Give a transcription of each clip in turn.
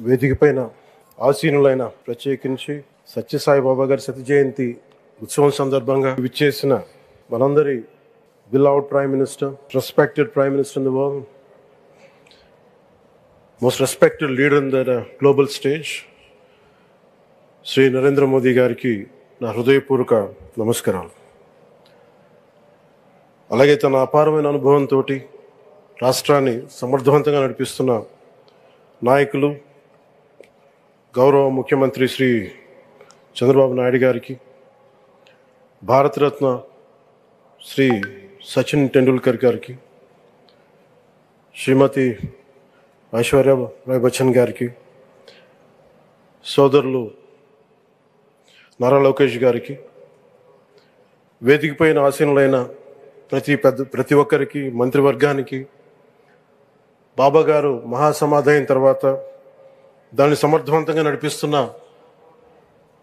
వేదిక పైన ఆసీనులైన ప్రత్యేకించి సత్యసాయిబాబా గారి సతి జయంతి ఉత్సవం సందర్భంగా విచ్చేసిన మనందరి beloved Prime Minister, respected Prime Minister in the world, most respected leader in the global stage, Shri Narendra Modi గారికి నా హృదయపూర్వక నమస్కారాలు. అలాగే తన అపారమైన అనుభవంతో రాష్ట్రాన్ని సమర్థవంతంగా నడిపిస్తున్న నాయకులు గౌరవ ముఖ్యమంత్రి శ్రీ చంద్రబాబు నాయుడు గారికి, భారతరత్న శ్రీ సచిన్ టెండూల్కర్ గారికి, శ్రీమతి ఐశ్వర్య రాయ్ బచ్చన్ గారికి, సోదరులు నారా లోకేష్ గారికి, వేదిక పైన ఆసీనులైన ప్రతి ఒక్కరికి, మంత్రివర్గానికి, బాబా గారు మహాసమాధి అయిన తర్వాత దాన్ని సమర్థవంతంగా నడిపిస్తున్న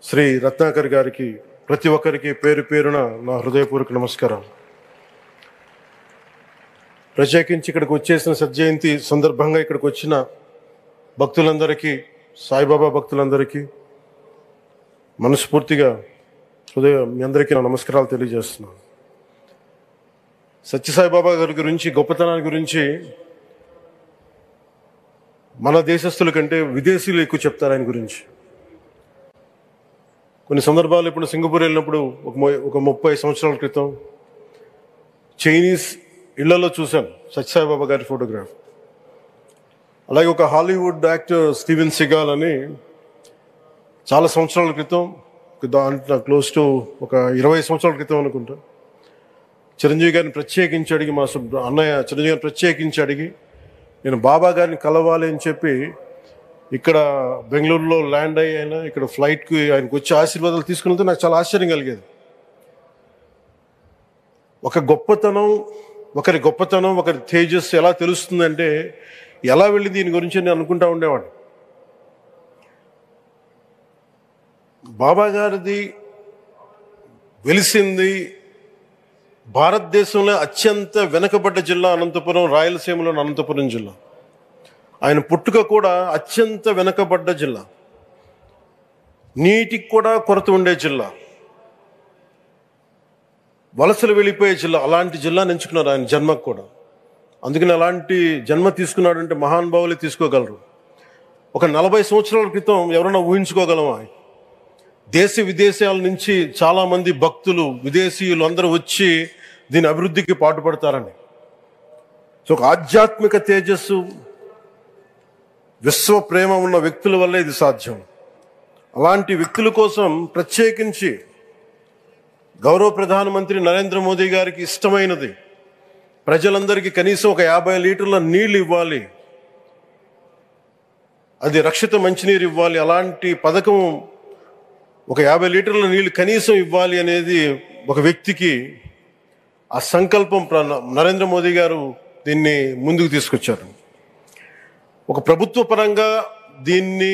శ్రీ రత్నాకర్ గారికి, ప్రతి ఒక్కరికి పేరు పేరున నా హృదయపూర్వక నమస్కారం. ప్రత్యేకించి ఇక్కడికి వచ్చేసిన సత్యజయంతి సందర్భంగా ఇక్కడికి వచ్చిన భక్తులందరికీ, సాయిబాబా భక్తులందరికీ మనస్ఫూర్తిగా మీ అందరికీ నా నమస్కారాలు తెలియజేస్తున్నాను. సత్యసాయిబాబా గారి గురించి, గొప్పతనాన్ని గురించి మన దేశస్తుల కంటే విదేశీయులు ఎక్కువ చెప్తారు ఆయన గురించి. కొన్ని సందర్భాలు ఇప్పుడు సింగపూర్ వెళ్ళినప్పుడు ఒక 30 సంవత్సరాల క్రితం చైనీస్ ఇళ్లలో చూశాను సత్యసాయిబాబా గారి ఫోటోగ్రాఫ్. అలాగే ఒక హాలీవుడ్ యాక్టర్ స్టీవెన్ సిగాల్ అని చాలా సంవత్సరాల క్రితం, క్లోజ్ టు ఒక 20 సంవత్సరాల క్రితం అనుకుంటా, చిరంజీవి గారిని ప్రత్యేకించి అడిగి, మా అన్నయ్య చిరంజీవి గారిని ప్రత్యేకించి అడిగి నేను బాబా గారిని కలవాలి అని చెప్పి ఇక్కడ బెంగళూరులో ల్యాండ్ అయినా ఇక్కడ ఫ్లైట్కి ఆయనకు వచ్చి ఆశీర్వాదాలు తీసుకున్నంత నాకు చాలా ఆశ్చర్యం కలిగేది. ఒకరి గొప్పతనం, ఒకరి తేజస్సు ఎలా తెలుస్తుందంటే ఎలా వెళ్ళి దీని గురించి నేను అనుకుంటా ఉండేవాడు. బాబా గారిది వెలిసింది భారతదేశంలో అత్యంత వెనుకబడ్డ జిల్లా అనంతపురం, రాయలసీమలోని అనంతపురం జిల్లా. ఆయన పుట్టుక కూడా అత్యంత వెనుకబడ్డ జిల్లా, నీటికి కూడా కొరత ఉండే జిల్లా, వలసలు వెళ్ళిపోయే జిల్లా. అలాంటి జిల్లాని ఎంచుకున్నారు ఆయన జన్మకు కూడా. అందుకని అలాంటి జన్మ తీసుకున్నాడంటే మహానుభావులే తీసుకోగలరు. ఒక 40 సంవత్సరాల క్రితం ఎవరైనా ఊహించుకోగలమా? దేశ విదేశాల నుంచి చాలామంది భక్తులు, విదేశీయులు అందరూ వచ్చి దీని అభివృద్ధికి పాటుపడతారని. సో ఒక ఆధ్యాత్మిక తేజస్సు, విశ్వ ప్రేమ ఉన్న వ్యక్తుల వల్ల ఇది సాధ్యం. అలాంటి వ్యక్తుల కోసం ప్రత్యేకించి గౌరవ ప్రధానమంత్రి నరేంద్ర మోదీ గారికి ఇష్టమైనది ప్రజలందరికీ కనీసం ఒక 50 లీటర్ల నీళ్ళు ఇవ్వాలి, అది రక్షిత మంచినీరు ఇవ్వాలి. అలాంటి పథకం, ఒక 50 లీటర్ల నీళ్లు కనీసం ఇవ్వాలి అనేది ఒక వ్యక్తికి ఆ సంకల్పం నరేంద్ర మోదీ గారు దీన్ని ముందుకు తీసుకొచ్చారు. ఒక ప్రభుత్వ పరంగా దీన్ని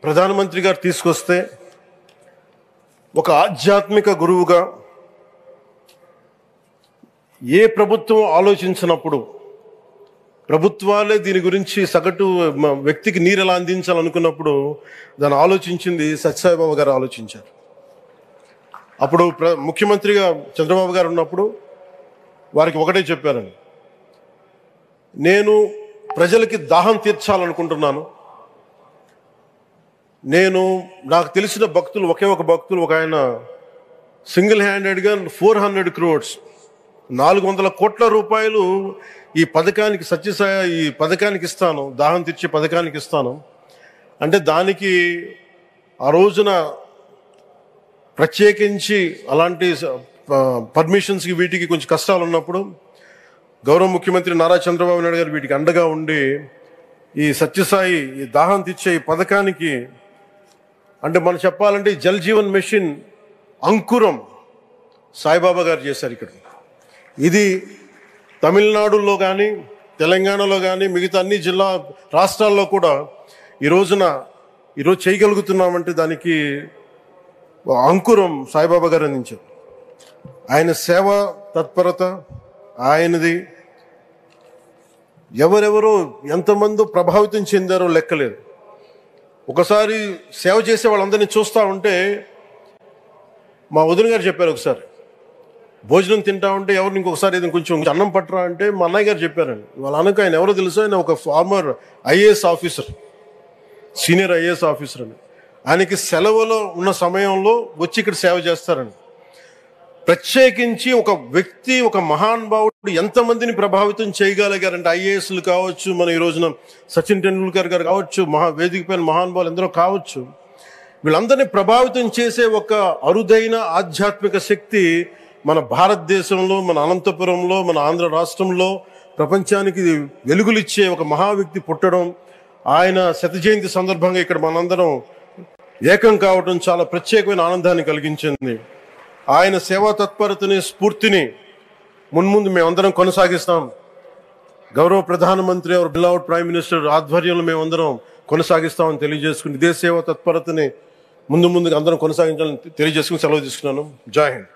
ప్రధానమంత్రి గారు తీసుకొస్తే, ఒక ఆధ్యాత్మిక గురువుగా ఏ ప్రభుత్వం ఆలోచించినప్పుడు, ప్రభుత్వాలే దీని గురించి సగటు వ్యక్తికి నీరు ఎలా అందించాలనుకున్నప్పుడు దాన్ని ఆలోచించింది సత్యసాయిబాబా గారు ఆలోచించారు. అప్పుడు ముఖ్యమంత్రిగా చంద్రబాబు గారు ఉన్నప్పుడు వారికి ఒకటే చెప్పారండి, నేను ప్రజలకి దాహం తీర్చాలనుకుంటున్నాను. నాకు తెలిసిన భక్తులు, ఒక భక్తులు, ఒక ఆయన సింగిల్ హ్యాండెడ్గా 400 crores 400 కోట్ల రూపాయలు ఈ పథకానికి, ఈ పథకానికి ఇస్తాను, దాహం తీర్చే పథకానికి ఇస్తాను అంటే, దానికి ఆ రోజున ప్రత్యేకించి అలాంటి పర్మిషన్స్కి వీటికి కొంచెం కష్టాలు ఉన్నప్పుడు గౌరవ ముఖ్యమంత్రి నారా చంద్రబాబు నాయుడు గారు వీటికి అండగా ఉండి ఈ సత్యసాయి, ఈ దాహం తీర్చే ఈ పథకానికి, అంటే మనం చెప్పాలంటే జల్ జీవన్ మిషన్ అంకురం సాయిబాబా గారు చేశారు ఇక్కడ. ఇది తమిళనాడులో కానీ, తెలంగాణలో కానీ, మిగతా అన్ని రాష్ట్రాల్లో కూడా ఈరోజు చేయగలుగుతున్నామంటే దానికి అంకురం సాయిబాబా గారు అందించారు. ఆయన సేవ తత్పరత, ఆయనది ఎవరెవరో ఎంతమందో ప్రభావితం చెందారో లెక్కలేదు. ఒకసారి సేవ చేసే వాళ్ళందరినీ చూస్తూ ఉంటే మా వదిన గారు చెప్పారు, ఒకసారి భోజనం తింటా ఉంటే ఎవరిని ఇంకొకసారి ఏదైనా కొంచెం అన్నం పట్టరా అంటే మా అన్నయ్య గారు చెప్పారండి. వాళ్ళ అన్నకు ఆయన ఎవరో తెలుసు, ఆయన ఒక farmer IAS officer, senior IAS officer అని. ఆయనకి సెలవులో ఉన్న సమయంలో వచ్చి ఇక్కడ సేవ చేస్తారండి. ప్రత్యేకించి ఒక వ్యక్తి, ఒక మహానుభావుడు ఎంతమందిని ప్రభావితం చేయగలిగారంటే, ఐఏఎస్లు కావచ్చు, మన ఈ రోజున సచిన్ టెండూల్కర్ గారు కావచ్చు, వేదిక పైన మహానుభావులు ఎందరో కావచ్చు, వీళ్ళందరినీ ప్రభావితం చేసే ఒక అరుదైన ఆధ్యాత్మిక శక్తి మన భారతదేశంలో, మన అనంతపురంలో, మన ఆంధ్ర రాష్ట్రంలో ప్రపంచానికి వెలుగులిచ్చే ఒక మహా వ్యక్తి పుట్టడం, ఆయన శత జయంతి సందర్భంగా ఇక్కడ మనందరం ఏకం కావడం చాలా ప్రత్యేకమైన ఆనందాన్ని కలిగించింది. ఆయన సేవా తత్పరతని, స్ఫూర్తిని మున్ముందు మేమందరం కొనసాగిస్తాం. గౌరవ ప్రధానమంత్రి అవర్ బిలౌడ్ ప్రైమ్ మినిస్టర్ ఆధ్వర్యంలో మేమందరం కొనసాగిస్తామని తెలియజేసుకుని, ఇదే సేవా తత్పరతని ముందుగా అందరం కొనసాగించాలని తెలియజేసుకుని సెలవు తీసుకున్నాను. జై హింద్.